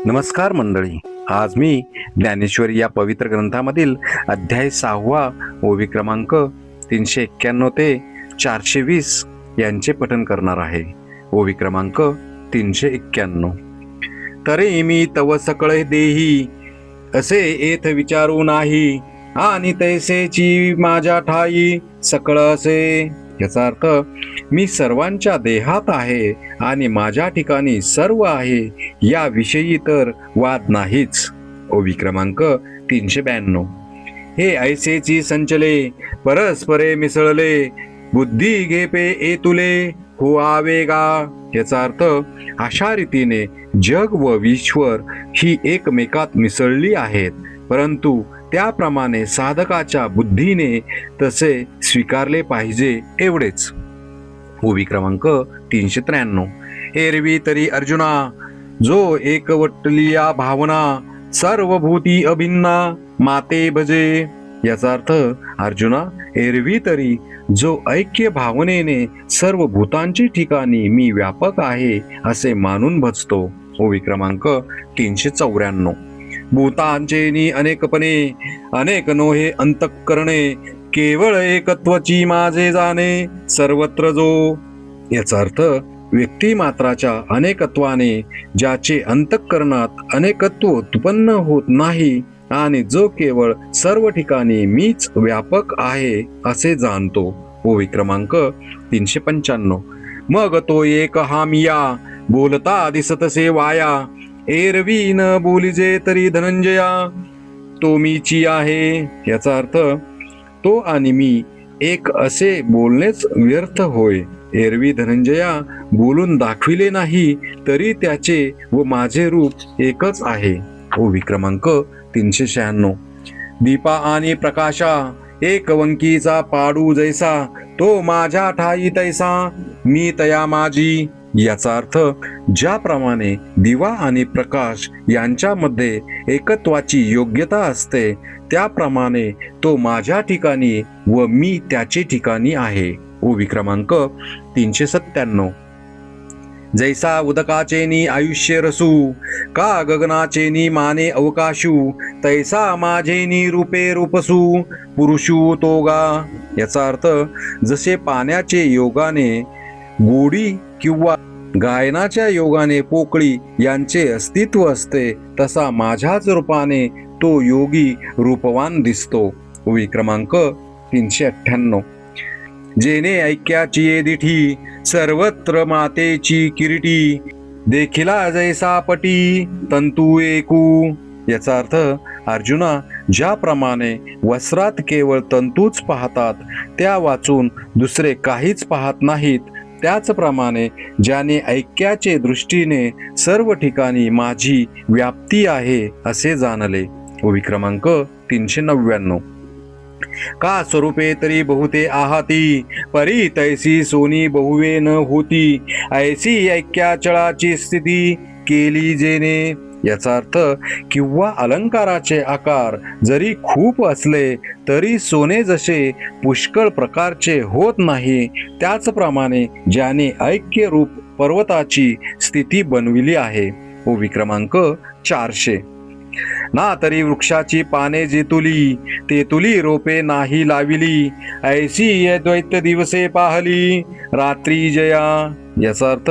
नमस्कार मंडळी. आज मी ज्ञानेश्वरी या पवित्र ग्रंथामधील अध्याय 6 ओवी क्रमांक 391 ते 420 यांचे पठण करणार आहे. ओवी क्रमांक 391. तरी मी तव सकळ देही असे येथ विचारू नाही, आणि तैसेची माझ्या ठाई सकळ असे. याचा अर्थ, मी सर्वांच्या देहात आहे आणि माझ्या ठिकाणी सर्व आहे याविषयी तर वाद नाहीच. ओवी क्रमांक 392. हे ऐसेची संचले परस्परे मिसळले, बुद्धी घेपे एतुले हो आवेगा. याचा अर्थ, अशा रीतीने जग व ईश्वर ही एकमेकात मिसळली आहेत, परंतु त्याप्रमाणे साधकाच्या बुद्धीने तसे स्वीकारले पाहिजे एवढेच. ओवी क्रमांक 393. एरवी तरी अर्जुना, जो एकवटलिया भावना सर्वभूती अभिन्ना माते भजे. याचा अर्थ, अर्जुना, एरवी तरी जो ऐक्य भावनेने सर्व भूतांची ठिकाणी मी व्यापक आहे असे मानून भजतो. ओवी क्रमांक 394. भूतांचेनी अनेकपणे अनेक नोहे अंतःकरणे, केवळ एकत्वची माझे जाणे सर्वत्र जो. याचा अर्थ, व्यक्तिमात्राच्या अनेकत्वाने ज्याचे अंतःकरणात अनेकत्व उत्पन्न होत नाही आणि जो केवळ सर्व ठिकाणी मीच व्यापक आहे असे जाणतो. ओवी क्रमांक 395. मग तो एक हामिया बोलता दिसतसे वाया, एरवी न बोलिजे तरी धनंजया तो मीची आहे. याचा अर्थ, तो आणि मी एक असे बोलणेच व्यर्थ होय. एरवी धनंजया बोलून दाखविले नाही तरी त्याचे व माझे रूप एकच आहे. ओवी क्रमांक 396. दीपा आणि प्रकाशा एक वंकीचा पाडू जैसा, तो माझ्या ठाई तैसा मी तया माझी. याचा अर्थ, ज्याप्रमाणे दिवा आणि प्रकाश यांच्यामध्ये एकत्वाची योग्यता असते, त्याप्रमाणे तो माझ्या ठिकाणी व मी त्याचे ठिकाणी आहे. ओवी क्रमांक 397. जैसा उदकाचेनी आयुष्य रसू, का गगनाचेनी माने अवकाशू, तैसा माझेनी रूपे रूपसू पुरुषू तोगा. याचा अर्थ, जसे पाण्याचे योगाने गोडी किंवा गायनाच्या योगाने पोकळी यांचे अस्तित्व असते, तसा माझ्याच रूपाने तो योगी रूपवान दिसतो. ओवी क्रमांक 398. जेने ऐक्याची ये दिठी सर्वत्र मातेची किरीटी, देखिला जैसा पटी तंतू एकू. याचा अर्थ, अर्जुना, ज्याप्रमाणे वस्त्रात केवळ तंतूच पाहतात, त्या वाचून दुसरे काहीच पाहत नाहीत, त्याचप्रमाणे ज्याने ऐक्याचे दृष्टीने सर्व ठिकाणी माझी व्याप्ती आहे असे जाणले. ओवी क्रमांक 399. का स्वरूपे तरी बहुते आहाती, परी तैसी सोनी बहुवे न होती, ऐसी ऐक्याचळाची स्थिती केली जेने. याचा अर्थ, किंवा अलंकाराचे आकार जरी खूप असले तरी सोने जसे पुष्कळ प्रकारचे होत नाही, त्याचप्रमाणे ज्याने ऐक्य रूप पर्वताची स्थिती बनविली आहे. ओवी क्रमांक 400. ना तरी वृक्षाची पाने जेतुली, तेतुली रोपे नाही लाविली, ऐसी अद्वैत दिवसे पाहली रात्री जया. याचा अर्थ,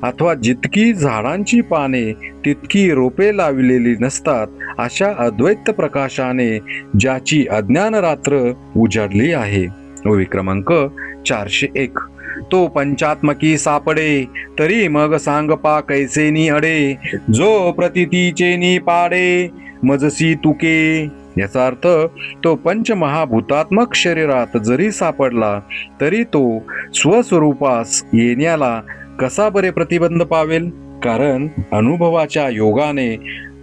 अथवा जितकी झाडांची पाने तितकी रोपे लावलेली नसतात, अशा अद्वैत प्रकाशाने ज्याची अज्ञान रात्र उजाडली आहे. ओवी क्रमांक 401. तो पंचात्मकी सापडे तरी मग सांगपा कैसेनी अडे, जो प्रतितीचेनी पाडे मजसी तुके. याचा अर्थ, तो पंचमहाभूतात्मक शरीरात जरी सापडला तरी तो स्वस्वरूपास येण्याला कसा बरे प्रतिबंध पावेल, कारण अनुभवाच्या योगाने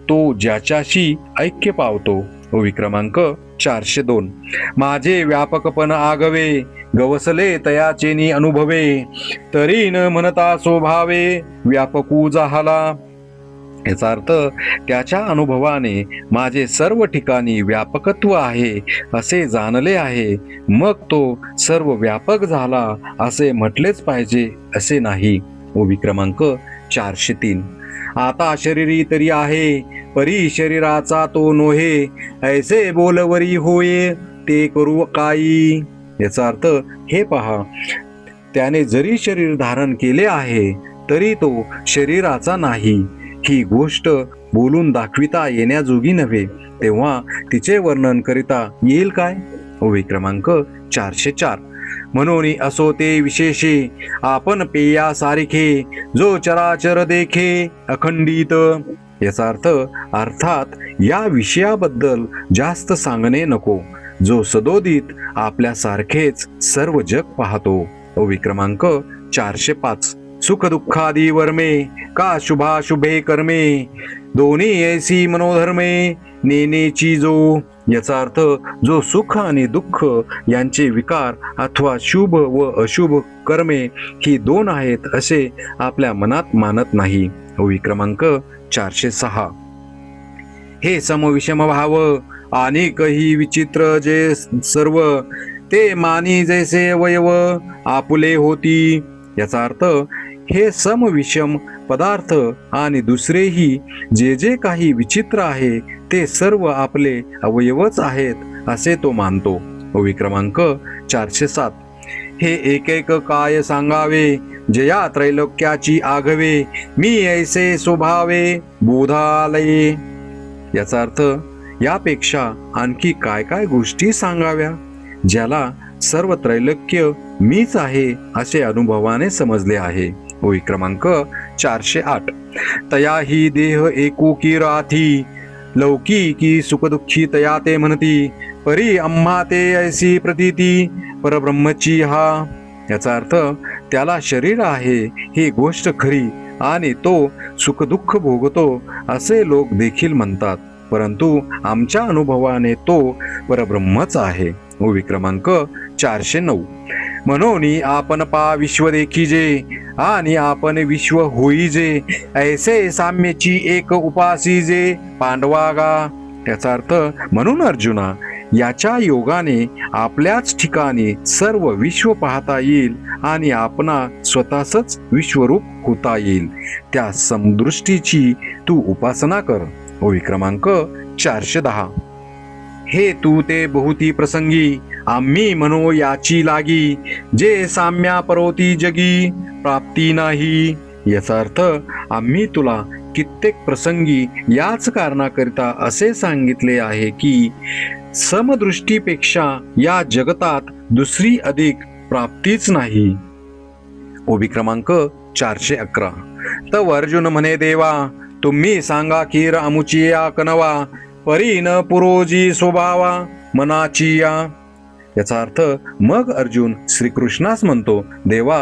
तो ज्याच्याशी ऐक्य पावतो. ओवी क्रमांक 402. माझे व्यापकपण आगवे गवसले तयाचेनी अनुभवे, तरी न म्हणता स्वभावे व्यापकू झाला. याचा अर्थ, त्याच्या अनुभवाने माझे सर्व ठिकाणी व्यापकत्व आहे असे जाणले आहे, मग तो सर्व व्यापक झाला असे म्हटलेच पाहिजे असे नाही. ओवी क्रमांक 403. आता शरीरी तरी आहे, परी शरीराचा तो नोहे, ऐसे बोलवरी होये ते करू काही. याचा अर्थ, हे पहा, त्याने जरी शरीर धारण केले आहे तरी तो शरीराचा नाही. ही गोष्ट बोलून दाखविता येण्याजोगी नव्हे, तेव्हा तिचे वर्णन करिता येईल काय? ओवी क्रमांक 404. म्हणून असो ते विशेषे, आपण पेया सारिखे, जो चराचर देखे अखंडित. याचा अर्थ, अर्थात या विषयाबद्दल जास्त सांगणे नको, जो सदोदित आपल्यासारखेच सर्व जग पाहतो. ओवी क्रमांक 405. सुख दुःखादी वर्मे, का शुभाशुभे कर्मे, दोन्ही ऐसी मनोधर्मे नेनेची जो. याचा अर्थ, जो सुख आणि दुःख यांचे विकार अथवा शुभ व अशुभ कर्मे ही दोन आहेत असे आपल्या मनात मानत नाही. ओवी क्रमांक 406. हे समविषम भाव आणि काही विचित्र जे सर्व, ते मानी जैसे अवयव आपुले होती. याचा अर्थ, हे समविषम पदार्थ आणि दुसरेही जे जे काही विचित्र आहे ते सर्व आपले अवयवच आहेत असे तो मानतो. ओवी क्रमांक 407. हे एक एक काय सांगावे, जया त्रैलोक्याची आघवे, मी ऐसे स्वभावे बोधालये. याचा अर्थ, यापेक्षा आणखी काय काय गोष्टी सांगाव्या, ज्याला सर्व त्रैलोक्य मीच आहे असे अनुभवाने समजले आहे. ओवी क्रमांक 408. तया ही देह एकोकी राथी, लौकी की सुखदुःखी तया ते म्हणती, परी आम्हा ते ऐसी प्रतीती परब्रह्मची हा. याचा अर्थ, त्याला शरीर आहे ही गोष्ट खरी आणि तो सुखदुःख भोगतो असे लोक देखील म्हणतात, परंतु आमच्या अनुभवाने तो परब्रह्मच आहे. ओवी क्रमांक 409. म्हणून आपण पा विश्व देखीजे आणि आपण विश्व होईजे, ऐसे साम्यची एक उपासीजे पांडवागा. याचा अर्थ, म्हणून अर्जुना, याच्या योगाने आपल्याच ठिकाणी सर्व विश्व पाहता येईल आणि आपणा स्वतःच विश्वरूप होता येईल. त्या समदृष्टीची तू उपासना कर. ओवी क्रमांक 410. हे तू ते बहुती प्रसंगी, आम्ही म्हणो याची लागी, जे साम्या परोती जगी प्राप्ती नाही. याचा अर्थ, आम्ही तुला कित्येक प्रसंगी याच कारणाकरिता असे सांगितले आहे की समदृष्टीपेक्षा या जगतात दुसरी अधिक प्राप्तीच नाही. ओवी क्रमांक 411. तव अर्जुन म्हणे देवा, तुम्ही सांगा खीर अमुची या कनवा, परी न पुरोजी स्वभावा मनाची या. याचा अर्थ, मग अर्जुन श्रीकृष्णास म्हणतो, देवा,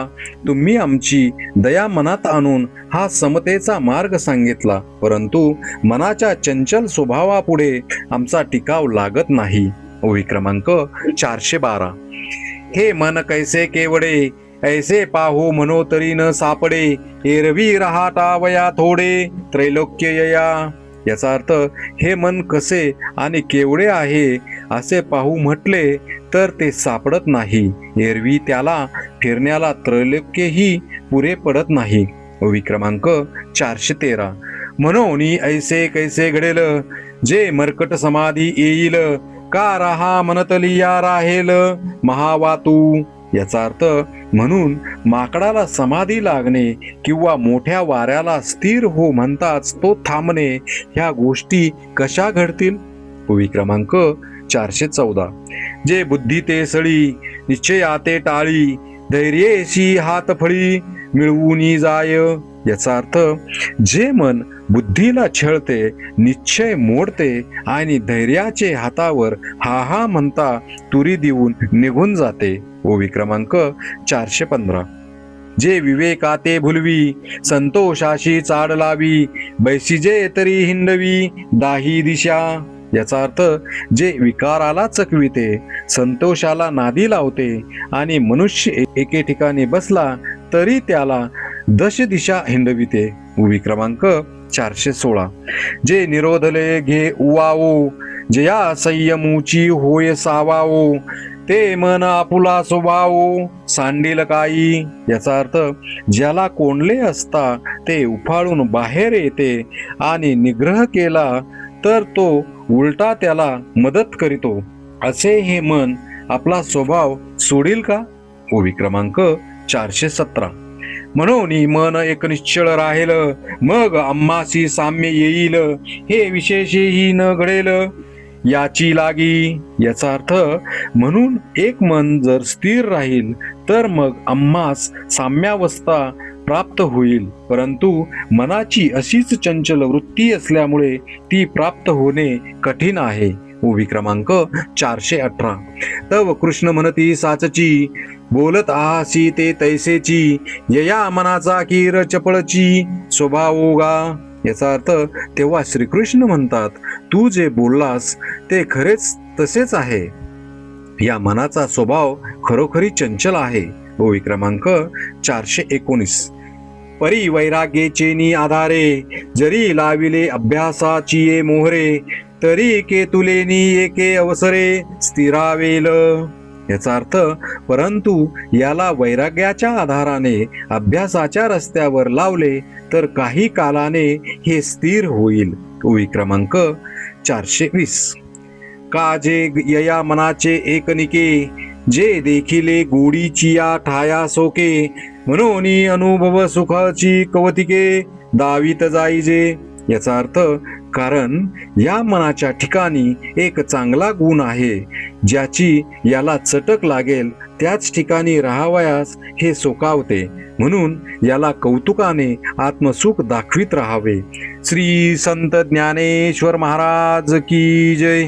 तुम्ही आमची दया मनात आणून हा समतेचा मार्ग सांगितला, परंतु मनाच्या चंचल स्वभावापुढे आमचा टिकाव लागत नाही. ओवी क्रमांक 412. हे मन कैसे केवडे, ऐसे पाहू म्हणो तरी न सापडे, एरवी रहाटावया थोडे त्रैलोक्य या. याचा अर्थ, हे मन कसे आणि केवढे आहे असे पाहू म्हटले तर ते सापडत नाही, एरवी त्याला फिरण्याला त्रैलोक्यही पुरे पडत नाही. ओवी क्रमांक 413. म्हणून ऐसे कैसे घडेल, जे मर्कट समाधी येईल, का राहा मनतली या राहेल महावातू. याचा अर्थ, म्हणून माकडाला समाधी लागणे किंवा मोठ्या वाऱ्याला स्थिर हो म्हणताच तो थांबणे ह्या गोष्टी कशा घडतील. ओवी क्रमांक 414. जे बुद्धी ते सळी, निश्चयाते टाळी, धैर्येशी हात फळी मिळवून जाय. याचा अर्थ, जे मन बुद्धीला छळते, निश्चय मोडते आणि धैर्याचे हातावर हा हा म्हणता तुरी देऊन निघून जाते. ओवी क्रमांक 415. जे विवेकाते भुलवी, संतोषाशी चाड लावी, बैसिजे तरी हिंडवी दाही दिशा. याचा अर्थ, जे विकाराला चकविते, संतोषाला नादी लावते आणि मनुष्य एके ठिकाणी बसला तरी त्याला दश दिशा हिंडविते. ओवी क्रमांक 416. जे निरोधले घे उवावो, जया संयमूची होय सावावो, ते मन आपुला स्वभाव सांडील काही. याचा अर्थ ज्याला कोंडले असता ते उफाळून बाहेर येते आणि निग्रह केला तर तो उलटा त्याला मदत करीतो. असे हे मन आपला स्वभाव सोडील का? ओवी क्रमांक 417. म्हणून मन एक निश्चळ राहील, मग आम्हासी साम्य येईल, हे विशेषही न घडेल याची लागी. याचा अर्थ म्हणून एक मन जर स्थिर राहील तर मग आम्हास साम्यावस्था प्राप्त होईल. परंतु मनाची अशीच चंचल वृत्ती असल्यामुळे ती प्राप्त होणे कठीण आहे. ओवी क्रमांक 418. तव कृष्ण म्हणती साचची, बोलत आहासी ते तैसेची, यया मनाचा कीर चपळची स्वभावोगा. याचा अर्थ तेव्हा श्रीकृष्ण म्हणतात, तू जे बोललास ते खरेच तसेच आहे. या मनाचा स्वभाव खरोखरी चंचल आहे. ओवी क्रमांक 419. परी वैराग्येचे नी आधारे, जरी लाविले अभ्यासाची ये मोहरे, तरी केतुलेनी एके अवसरे स्थिरावेल. याचा अर्थ परंतु याला वैराग्याच्या आधाराने अभ्यासाच्या रस्त्यावर लावले तर काही कालाने हे स्थिर होईल. ओवी क्रमांक 420. काजे यया मनाचे एकनिके, जे देखिले गोडीची या ठाया सोके, म्हणून अनुभव सुखाची कवतिके दावीत जाईजे. याचा अर्थ कारण या मनाच्या ठिकाणी एक चांगला गुण आहे, ज्याची याला चटक लागेल त्याच ठिकाणी राहावयास हे सोकावते, म्हणून याला कौतुकाने आत्मसुख दाखवित राहावे. श्री संत ज्ञानेश्वर महाराज की जय.